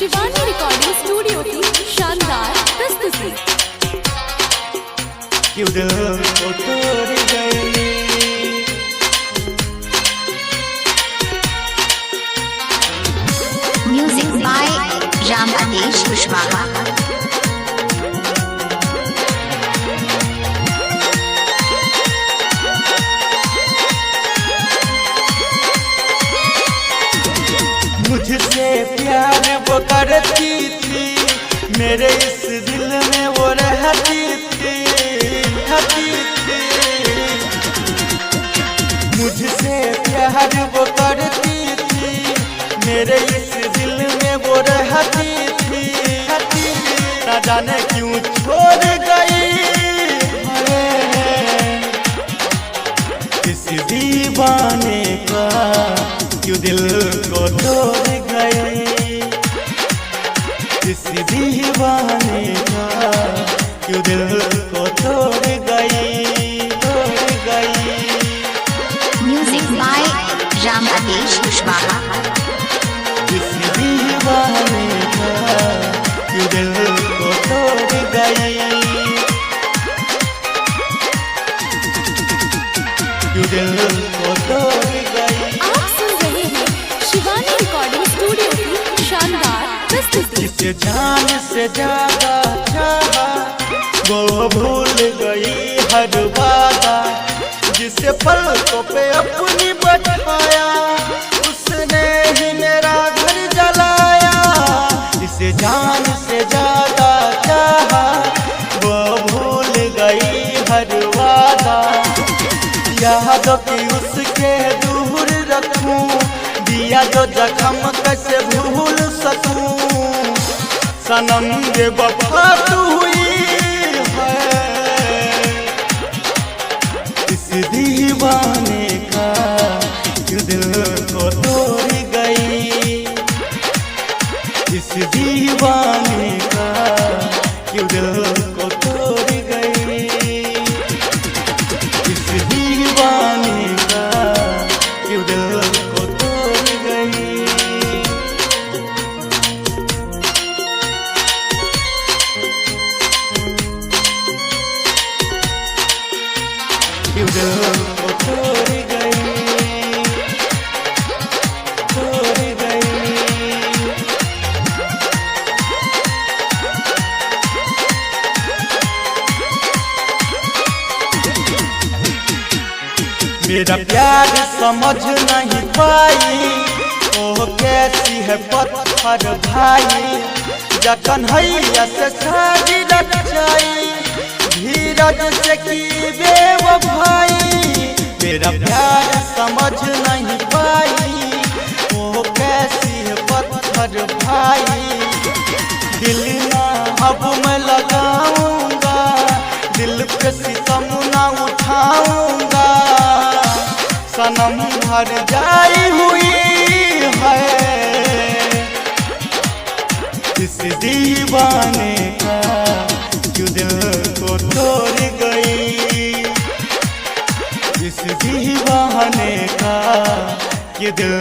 Shivani recording studio की शानदार प्रस्तुति। क्यों दिल को तोड़ गई, म्यूजिक बाय राम आदेश कुशवाहा। मुझसे प्यार वो करती थी, मेरे इस दिल में वो रहती थी। मुझसे प्यार वो करती थी, मेरे इस दिल में वो रहती थी। ना जाने क्यों छोड़ गई, इस दीवाने का क्यों दिल को तोड़ गई, इस दीवाने का क्यों दिल को तोड़ गई। म्यूजिक बाय राम आदेश कुशवाहा। इस दीवाने का क्यों दिल को तोड़ गई, क्यों दिल को तोड़ गई। आप सुन रहे हैं शिवानी रिकॉर्डिंग स्टूडियो की शानदार प्रस्तुति। जिसे जान से ज्यादा चाहा वो भूल गई हर वादा, जिसे पलकों पे अपनी बैठाया उसने ही मेरा घर जलाया। जिसे जान से ज्यादा चाहा वो भूल गई हर वादा, यादों की उसके दूर रखूं, दिया जो जख्म कैसे भूल सकूं। सनम बेवफा तू हुई है, इस दीवाने का क्यों दिल को तोड़ गई, इस दीवाने का क्यों दिल को तोड़ गई, इस दीवाने का क्यों दिल को तोड़ गई। क्यों दिल को तोड़ गई, तोड़ गई। मेरा प्यार समझ नहीं पाई, ओह कैसी है पत्थर भाई, जखन हैया से शादी रचाई, धीरज से की बेवफाई। मेरा प्यार समझ नहीं पाई, ओह कैसी है पत्थर भाई। दिल ना अब मैं लगाऊंगा, दिल पे सितम ना उठाऊंगा। सनम भर जाई हुई है, इस दीवाने का क्यों दिल को तोड़ गई, इस दीवाने का क्यों दिल